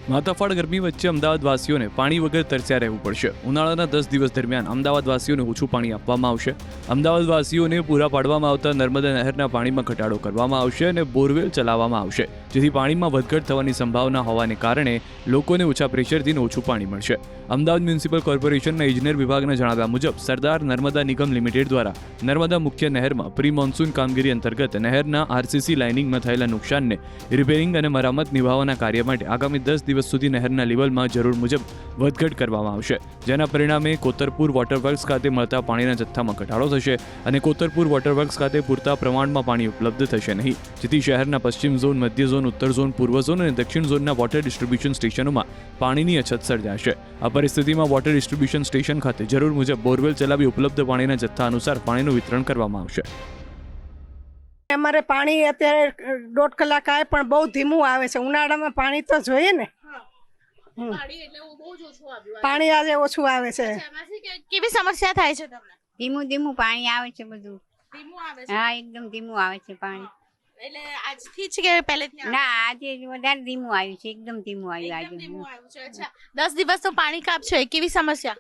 માથાફાડ ગરમી વચ્ચે અમદાવાદવાસીઓને પાણી વગર તરસ્યા રહેવું પડશે। ઉનાળાના 10 દિવસ દરમિયાન અમદાવાદવાસીઓને ઓછું પાણી આપવામાં આવશે। અમદાવાદવાસીઓને પૂરા પાડવામાં આવતા નર્મદા નહેરના પાણીમાં ઘટાડો કરવામાં આવશે અને બોરવેલ ચલાવવામાં આવશે, જેથી પાણીમાં વધઘટ થવાની સંભાવના હોવાને કારણે લોકોને ઓછા પ્રેશરથી ઓછું પાણી મળશે। અમદાવાદ મ્યુનિસિપલ કોર્પોરેશનના ઇજનેર વિભાગના જણાવ્યા મુજબ સરદાર નર્મદા નિગમ લિમિટેડ દ્વારા નર્મદા મુખ્ય નહેરમાં પ્રી મોન્સૂન કામગીરી અંતર્ગત નહેરના આરસીસી લાઇનિંગમાં થયેલા નુકસાનને રિપેરિંગ અને મરામત નિભાવવાના કાર્ય માટે આગામી 10 દિવસ સુધી નહેરના લેવલમાં જરૂર મુજબ વધઘટ કરવામાં આવશે, જેના પરિણામે કોતરપુર વોટરવર્ક્સ ખાતે મળતા પાણીના જથ્થામાં ઘટાડો થશે અને કોતરપુર વોટરવર્ક્સ ખાતે પૂરતા પ્રમાણમાં પાણી ઉપલબ્ધ થશે નહીં, જેથી શહેરના પશ્ચિમ ઝોન, મધ્ય ઝોન, ઉત્તર ઝોન, પૂર્વ ઝોન અને દક્ષિણ ઝોનના વોટર ડિસ્ટ્રીબ્યુશન સ્ટેશનોમાં પાણીની અછત સર્જાશે। આ પરિસ્થિતિમાં વોટર ડિસ્ટ્રીબ્યુશન સ્ટેશન ખાતે જરૂર મુજબ બોરવેલ ચલાવી ઉપલબ્ધ પાણીના જથ્થા અનુસાર પાણીનું વિતરણ કરવામાં આવશે। અમારે પાણી અત્યારે 1.5 કલાક આવે પણ બહુ ધીમું આવે છે। ઉનાળામાં પાણી તો જોઈએ ને, પાણી આજે ઓછું આવે છે। કેવી સમસ્યા થાય છે તમને? ધીમું પાણી આવે છે, બધું ધીમું આવે છે? હા, એકદમ ધીમું આવે છે પાણી। એટલે આજથી જ કે પહેલેથી? ના, આજે વધારે ધીમું આવ્યું છે, એકદમ ધીમું આવ્યું આજે। ધીમું આવ્યું છે। અચ્છા, 10 દિવસ તો પાણી કાપ છે, કેવી સમસ્યા?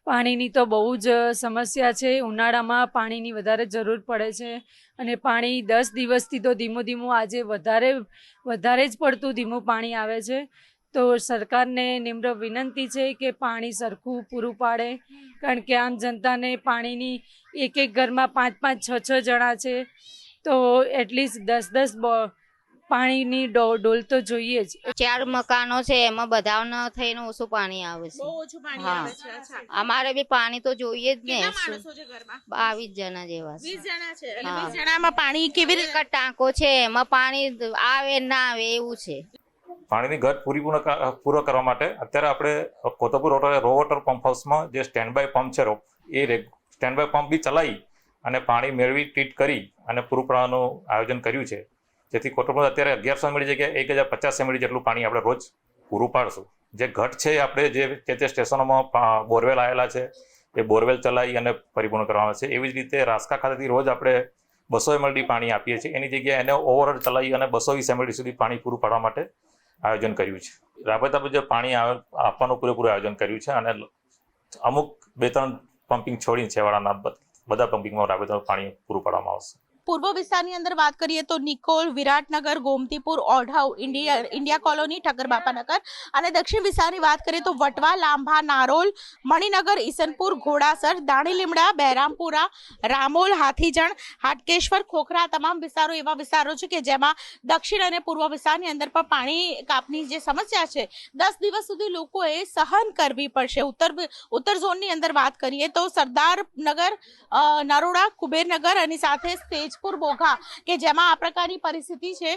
પાણીની તો બહુ જ સમસ્યા છે। ઉનાળામાં પાણીની વધારે જરૂર પડે છે અને પાણી 10 દિવસથી તો ધીમું આજે વધારે જ પડતું ધીમું પાણી આવે છે। તો સરકારને નિમ્ર વિનંતી છે કે પાણી સરખું પૂરું પાડે, કારણ કે આમ જનતાને પાણીની એક ઘરમાં 5-5, 6-6 જણા છે, તો એટલીસ્ટ 10 પાણીની ડોલ તો જોઈએ જ। 4 મકાનો છે, એમાં બધાને થઈને ઓછું પાણી આવે છે। બહુ ઓછું પાણી હા। આવે છે। અચ્છા, અમારે બી પાણી તો જોઈએ જ ને। કેટલા માણસો છે ઘરમાં? 22 જણા જેવા છે। 20 જણા છે। એટલે હા। 20 જણામાં પાણી કેવી રીતે? એક જ ટાંકો છે, એમાં પાણી આવે ના આવે એવું છે। પાણીની ઘટ પૂરો કરવા માટે અત્યારે આપણે કોતરપુર રો વોટર પંપ હાઉસમાં જે સ્ટેન્ડ બાય પંપ છે, એ સ્ટેન્ડ બાય પંપ બી ચલાવી અને પાણી મેળવી ટ્રીટ કરી અને પૂરું પાડવાનું આયોજન કર્યું છે, જેથી કોતરપુર અત્યારે 1100 ml જગ્યાએ 1050 ml જેટલું પાણી આપણે રોજ પૂરું પાડશું। જે ઘટ છે આપણે જે તે સ્ટેશનોમાં બોરવેલ આવેલા છે, એ બોરવેલ ચલાવી અને પરિપૂર્ણ કરવામાં છે। એવી જ રીતે રાસકા ખાતેથી રોજ આપણે 200 ml પાણી આપીએ છીએ, એની જગ્યાએ એને ઓવરહેડ ચલાવી અને 220 ml સુધી પાણી પૂરું પાડવા માટે આયોજન કર્યું છે। રાબેતા મુજબ પાણી આપવાનું પૂરેપૂરું આયોજન કર્યું છે અને અમુક 2-3 પમ્પિંગ છોડીને છેવાડાના બધા પમ્પિંગમાં રાબેતા પાણી પૂરું પાડવામાં આવશે। પૂર્વ વિસ્તારની અંદર વાત કરીએ તો નિકોલ, વિરાટનગર, ગોમતીપુર, ઓઢવ, ઇન્ડિયા કોલોની, ઠક્કરબાપાનગર અને દક્ષિણ વિસ્તારની વાત કરીએ તો વટવા, લાંભા, નારોલ, મણિનગર, ઈસનપુર, ઘોડાસર, દાણીલીમડા, બહેરામપુરા, રામોલ, હાથીજણ, હાટકેશ્વર, ખોખરા તમામ વિસ્તારો એવા વિસ્તારો છે કે જેમાં દક્ષિણ અને પૂર્વ વિસ્તારની અંદર પણ પાણી કાપની જે સમસ્યા છે 10 દિવસ સુધી લોકોએ સહન કરવી પડશે। ઉત્તર ઝોનની અંદર વાત કરીએ તો સરદારનગર, નરોડા, કુબેરનગર અને સાથે તેજપુર, બોઘા કે જેમાં આ પ્રકારની પરિસ્થિતિ છે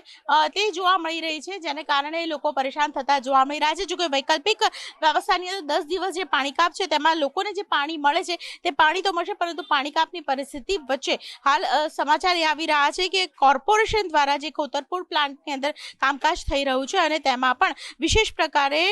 તે જોવા મળી રહી છે, જેને કારણે લોકો પરેશાન થતા જોવા મળી રહ્યા છે। જો કે વૈકલ્પિક વ્યવસ્થાની અંદર 10 દિવસ જે પાણી કાપ છે તેમાં લોકોને જે પાણી મળે છે તે પાણી તો મળશે, પરંતુ પાણી કાપની પરિસ્થિતિ વચ્ચે હાલ સમાચાર એ આવી રહ્યા છે કે કોર્પોરેશન દ્વારા જે કોતરપુર પ્લાન્ટની અંદર કામકાજ થઈ રહ્યું છે અને તેમાં પણ વિશેષ પ્રકારે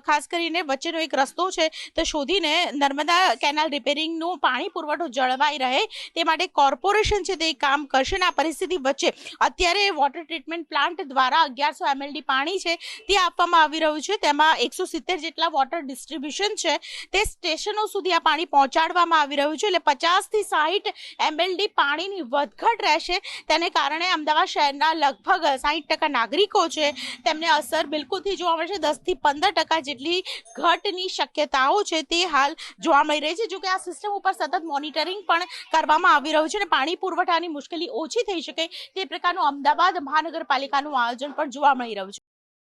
ખાસ કરીને વચ્ચેનો એક રસ્તો છે તે શોધીને નર્મદા કેનાલ રિપેરિંગનું પાણી પુરવઠો જળવાઈ રહે તે માટે કોર્પોરેશન છે તે કામ કરશે। આ પરિસ્થિતિ વચ્ચે અત્યારે વોટર ટ્રીટમેન્ટ પ્લાન્ટ દ્વારા 1100 ml પાણી છે તે આપવામાં આવી રહ્યું છે, તેમાં 170 જેટલા વોટર ડિસ્ટ્રીબ્યુશન છે તે સ્ટેશનો સુધી આ પાણી પહોંચાડવામાં આવી રહ્યું છે। એટલે 50 થી 60 ml પાણીની વધઘટ રહેશે, તેને કારણે અમદાવાદ શહેરના લગભગ 60% નાગરિકો છે તેમને અસર બિલકુલથી જોવા મળશે। 10 થી 15% જેટલી ઘટની શક્યતાઓ છે તે હાલ જોવા મળી રહી છે। જો કે આ સિસ્ટમ ઉપર સતત મોનિટરિંગ પણ કરવામાં આવી રહ્યું છે અને પાણી પુરવઠાની મુશ્કેલી ઓછી થઈ શકે તે પ્રકારનું અમદાવાદ મહાનગરપાલિકાનું આયોજન પણ જોવા મળી રહ્યું છે।